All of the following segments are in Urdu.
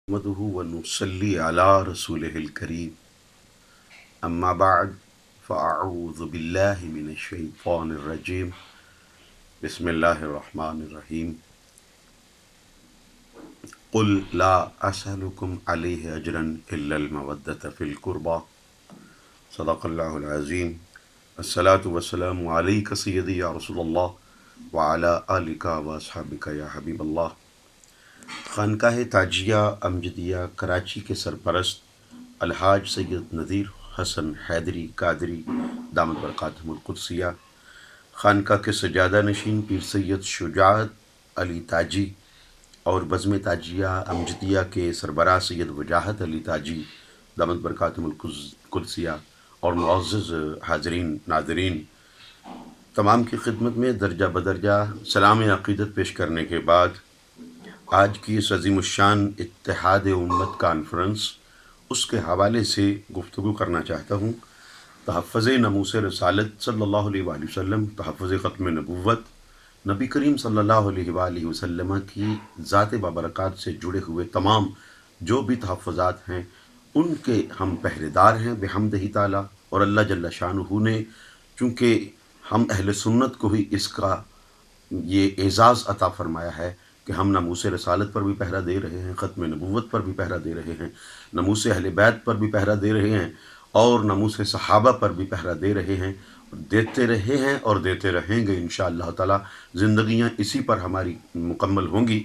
نحمده ونصلي على رسوله الكريم أما بعد فأعوذ بالله من الشيطان الرجيم بسم الله الرحمن الرحيم قل لا أسألكم عليه أجرا إلا المودة في القربى صدق الله العظيم الصلاة والسلام عليك سيدي يا رسول الله وعلى آلك وأصحابك يا حبيب الله۔ خانقاہ تاجیہ امجدیہ کراچی کے سرپرست الحاج سید نذیر حسن حیدری قادری دامت برکاتہم القدسیہ، خانقاہ کے سجادہ نشین پیر سید شجاعت علی تاجی اور بزم تاجیہ امجدیہ کے سربراہ سید وجاہت علی تاجی دامت برکاتہم القدسیہ اور معزز حاضرین ناظرین، تمام کی خدمت میں درجہ بدرجہ سلام عقیدت پیش کرنے کے بعد آج کی اس عظیم الشان اتحاد امت کانفرنس اس کے حوالے سے گفتگو کرنا چاہتا ہوں۔ تحفظ ناموس رسالت صلی اللہ علیہ وآلہ وسلم، تحفظ ختم نبوت، نبی کریم صلی اللہ علیہ وآلہ وسلم کی ذات بابرکات سے جڑے ہوئے تمام جو بھی تحفظات ہیں ان کے ہم پہرے دار ہیں بحمدہ تعالی، اور اللہ جل شانہ نے چونکہ ہم اہل سنت کو ہی اس کا یہ اعزاز عطا فرمایا ہے کہ ہم ناموس رسالت پر بھی پہرا دے رہے ہیں، ختم نبوت پر بھی پہرا دے رہے ہیں، ناموس اہل بیت پر بھی پہرا دے رہے ہیں، اور ناموس صحابہ پر بھی پہرا دے رہے ہیں، دیتے رہے ہیں اور دیتے رہیں گے انشاءاللہ تعالی۔ زندگیاں اسی پر ہماری مکمل ہوں گی۔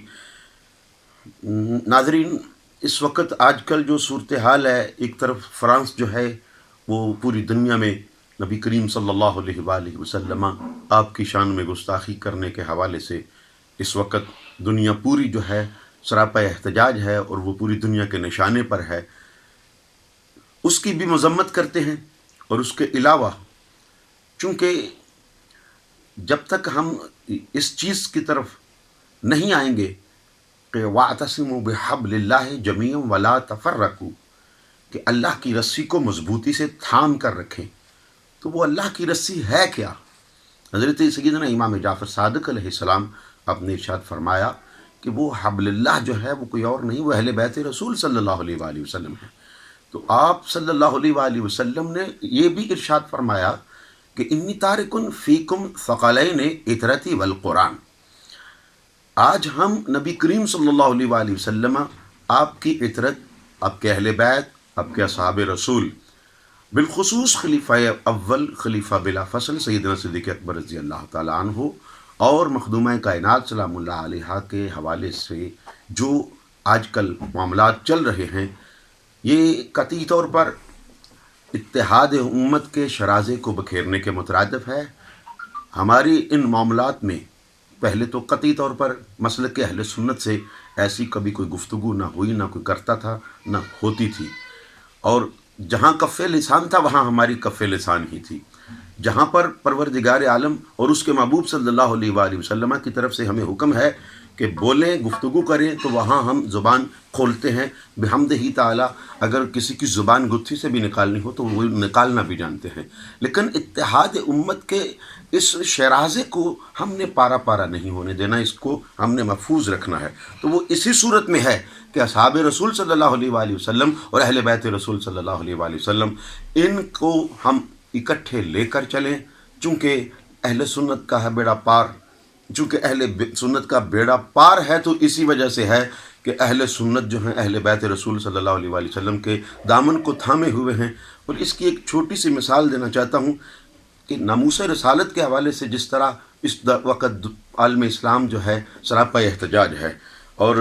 ناظرین، اس وقت آج کل جو صورتحال ہے، ایک طرف فرانس جو ہے وہ پوری دنیا میں نبی کریم صلی اللہ علیہ وآلہ وسلم آپ کی شان میں گستاخی کرنے کے حوالے سے اس وقت دنیا پوری جو ہے سراپا احتجاج ہے اور وہ پوری دنیا کے نشانے پر ہے، اس کی بھی مذمت کرتے ہیں۔ اور اس کے علاوہ چونکہ جب تک ہم اس چیز کی طرف نہیں آئیں گے کہ وَاعْتَصِمُوا بِحَبْلِ اللَّهِ جَمِيعًا وَلَا تَفَرَّقُوا، کہ اللہ کی رسی کو مضبوطی سے تھام کر رکھیں، تو وہ اللہ کی رسی ہے کیا؟ حضرت سیدنا امام جعفر صادق علیہ السلام آپ نے ارشاد فرمایا کہ وہ حبل اللہ جو ہے وہ کوئی اور نہیں، وہ اہل بیت رسول صلی اللہ علیہ وآلہ وسلم ہے۔ تو آپ صلی اللہ علیہ وآلہ وسلم نے یہ بھی ارشاد فرمایا کہ انی تارکن فیکم ثقلین عطرتی والقرآن۔ آج ہم نبی کریم صلی اللہ علیہ وآلہ وسلم، آپ کی عطرت، آپ کے اہل بیت، آپ کے اصحاب رسول، بالخصوص خلیفہ اول خلیفہ بلا فصل سیدنا صدیق اکبر رضی اللہ تعالیٰ عنہ اور مخدومہ کائنات سلام اللہ علیہ کے حوالے سے جو آج کل معاملات چل رہے ہیں، یہ قطعی طور پر اتحاد امت کے شرازے کو بکھیرنے کے مترادف ہے۔ ہماری ان معاملات میں پہلے تو قطعی طور پر مسلک اہل سنت سے ایسی کبھی کوئی گفتگو نہ ہوئی، نہ کوئی کرتا تھا، نہ ہوتی تھی، اور جہاں کف لسان تھا وہاں ہماری کف لسان ہی تھی۔ جہاں پر پروردگار عالم اور اس کے محبوب صلی اللہ علیہ وآلہ وسلم کی طرف سے ہمیں حکم ہے کہ بولیں، گفتگو کریں، تو وہاں ہم زبان کھولتے ہیں بحمدہ تعالی۔ اگر کسی کی زبان گتھی سے بھی نکالنی ہو تو وہ نکالنا بھی جانتے ہیں، لیکن اتحاد امت کے اس شیرازے کو ہم نے پارا پارا نہیں ہونے دینا، اس کو ہم نے محفوظ رکھنا ہے۔ تو وہ اسی صورت میں ہے کہ اصحاب رسول صلی اللہ علیہ وآلہ وسلم اور اہل بیت رسول صلی اللہ علیہ وآلہ وسلم، ان کو ہم اکٹھے لے کر چلیں، چونکہ اہل سنت کا ہے بیڑا پار۔ چونکہ اہل سنت کا بیڑا پار ہے تو اسی وجہ سے ہے کہ اہل سنت جو ہیں اہل بیت رسول صلی اللہ علیہ وآلہ وسلم کے دامن کو تھامے ہوئے ہیں۔ اور اس کی ایک چھوٹی سی مثال دینا چاہتا ہوں کہ ناموس رسالت کے حوالے سے جس طرح اس وقت عالم اسلام جو ہے سراپا احتجاج ہے، اور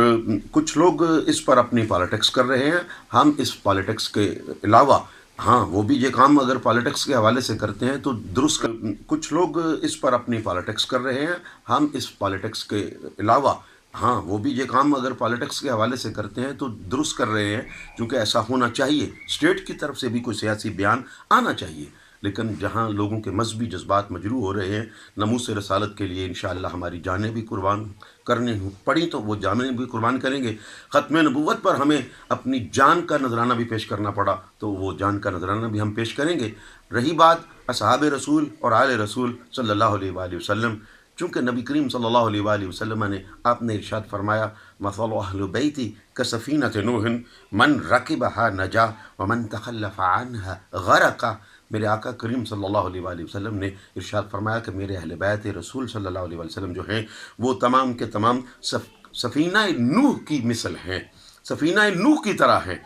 کچھ لوگ اس پر اپنی پالیٹکس کر رہے ہیں۔ ہم اس پالیٹکس کے علاوہ ہاں وہ بھی یہ کام اگر پالیٹکس کے حوالے سے کرتے ہیں تو درست کچھ لوگ اس پر اپنی پالیٹکس کر رہے ہیں۔ ہم اس پالیٹکس کے علاوہ ہاں وہ بھی یہ کام اگر پالیٹکس کے حوالے سے کرتے ہیں تو درست کر رہے ہیں، کیونکہ ایسا ہونا چاہیے، اسٹیٹ کی طرف سے بھی کوئی سیاسی بیان آنا چاہیے۔ لیکن جہاں لوگوں کے مذہبی جذبات مجروح ہو رہے ہیں، ناموس رسالت کے لیے انشاءاللہ ہماری جانیں بھی قربان کرنی پڑی تو وہ جانیں بھی قربان کریں گے۔ ختم نبوت پر ہمیں اپنی جان کا نذرانہ بھی پیش کرنا پڑا تو وہ جان کا نذرانہ بھی ہم پیش کریں گے۔ رہی بات اصحاب رسول اور آل رسول صلی اللہ علیہ وآلہ وسلم، چونکہ نبی کریم صلی اللہ علیہ وآلہ وسلم نے آپ نے ارشاد فرمایا مثل اہل بیتی کسفینۃ نوح من رکبہا نجا ومن تخلف عنہا غرقا۔ میرے آقا کریم صلی اللہ علیہ وآلہ وسلم نے ارشاد فرمایا کہ میرے اہل بیت رسول صلی اللہ علیہ وآلہ وسلم جو ہیں وہ تمام کے تمام سفینہ نوح کی مثل ہیں، سفینہ نوح کی طرح ہیں۔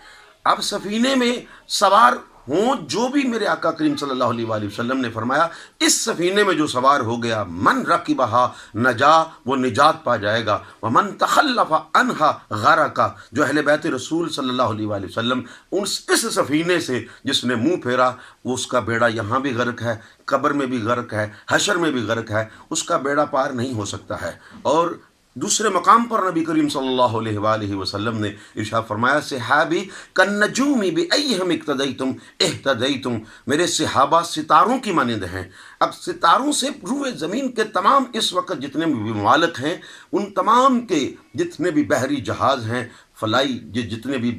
اب سفینے میں سوار ہوں جو بھی میرے آقا کریم صلی اللہ علیہ وآلہ وسلم نے فرمایا اس سفینے میں جو سوار ہو گیا من رکبہا نجا، وہ نجات پا جائے گا، ومن تخلف عنہا غرقا، جو اہل بیت رسول صلی اللہ علیہ وآلہ وسلم اس سفینے سے جس نے منہ پھیرا وہ اس کا بیڑا یہاں بھی غرق ہے، قبر میں بھی غرق ہے، حشر میں بھی غرق ہے، اس کا بیڑا پار نہیں ہو سکتا ہے۔ اور دوسرے مقام پر نبی کریم صلی اللہ علیہ وآلہ وسلم نے ارشاد فرمایا صحابی کالنجوم بأیہم اقتدیتم اہتدیتم، میرے صحابہ ستاروں کی مانند ہیں۔ اب ستاروں سے روئے زمین کے تمام اس وقت جتنے بھی ممالک ہیں ان تمام کے جتنے بھی بحری جہاز ہیں، فلائی جتنے بھی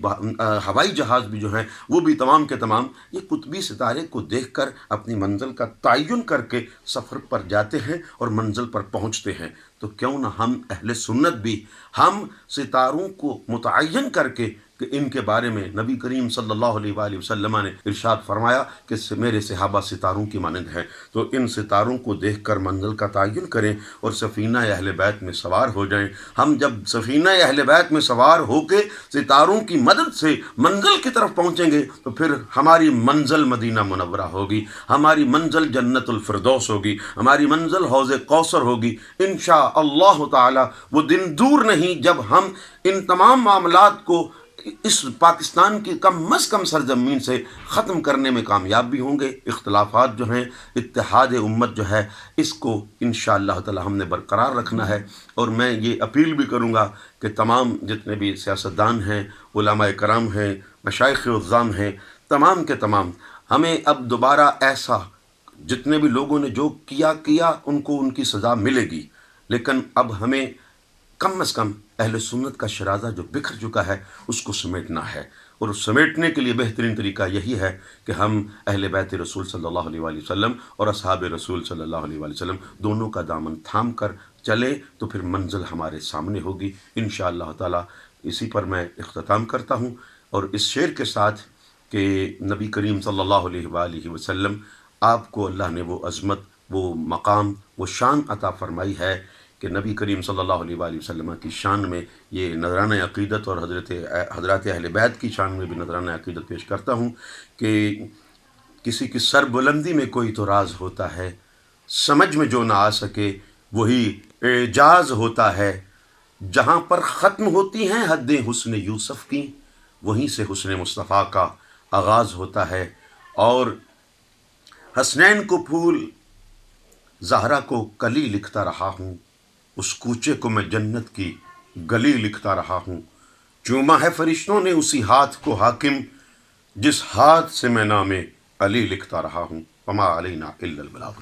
ہوائی جہاز بھی جو ہیں وہ بھی تمام کے تمام یہ قطبی ستارے کو دیکھ کر اپنی منزل کا تعین کر کے سفر پر جاتے ہیں اور منزل پر پہنچتے ہیں۔ تو کیوں نہ ہم اہل سنت بھی ہم ستاروں کو متعین کر کے کہ ان کے بارے میں نبی کریم صلی اللہ علیہ وآلہ وسلم نے ارشاد فرمایا کہ میرے صحابہ ستاروں کی مانند ہیں، تو ان ستاروں کو دیکھ کر منزل کا تعین کریں اور سفینہ اہل بیت میں سوار ہو جائیں۔ ہم جب سفینہ اہل بیت میں سوار ہو کے ستاروں کی مدد سے منزل کی طرف پہنچیں گے تو پھر ہماری منزل مدینہ منورہ ہوگی، ہماری منزل جنت الفردوس ہوگی، ہماری منزل حوض کوثر ہوگی انشاءاللہ تعالی۔ وہ دن دور نہیں جب ہم ان تمام معاملات کو اس پاکستان کی کم از کم سرزمین سے ختم کرنے میں کامیاب بھی ہوں گے۔ اختلافات جو ہیں، اتحاد امت جو ہے، اس کو انشاءاللہ تعالی ہم نے برقرار رکھنا ہے۔ اور میں یہ اپیل بھی کروں گا کہ تمام جتنے بھی سیاستدان ہیں، علماء کرام ہیں، مشائخ عظام ہیں، تمام کے تمام ہمیں اب دوبارہ ایسا جتنے بھی لوگوں نے جو کیا ان کو ان کی سزا ملے گی، لیکن اب ہمیں کم از کم اہل سنت کا شرازہ جو بکھر چکا ہے اس کو سمیٹنا ہے، اور سمیٹنے کے لیے بہترین طریقہ یہی ہے کہ ہم اہل بیت رسول صلی اللہ علیہ وآلہ وسلم اور اصحاب رسول صلی اللہ علیہ وآلہ وسلم دونوں کا دامن تھام کر چلیں تو پھر منزل ہمارے سامنے ہوگی انشاءاللہ تعالی۔ اسی پر میں اختتام کرتا ہوں اور اس شعر کے ساتھ کہ نبی کریم صلی اللہ علیہ وآلہ وسلم آپ کو اللہ نے وہ عظمت، وہ مقام، وہ شان عطا فرمائی ہے کہ نبی کریم صلی اللہ علیہ وآلہ وسلم کی شان میں یہ نذرانہ عقیدت اور حضرات اہل بیت کی شان میں بھی نذرانہ عقیدت پیش کرتا ہوں کہ کسی کی سر بلندی میں کوئی تو راز ہوتا ہے، سمجھ میں جو نہ آ سکے وہی اعجاز ہوتا ہے، جہاں پر ختم ہوتی ہیں حدیں حسن یوسف کی وہیں سے حسن مصطفیٰ کا آغاز ہوتا ہے۔ اور حسنین کو پھول زہرا کو کلی لکھتا رہا ہوں، اس کوچے کو میں جنت کی گلی لکھتا رہا ہوں، چوما ہے فرشتوں نے اسی ہاتھ کو حاکم جس ہاتھ سے میں نام علی لکھتا رہا ہوں، وما علینا الا البلاغ۔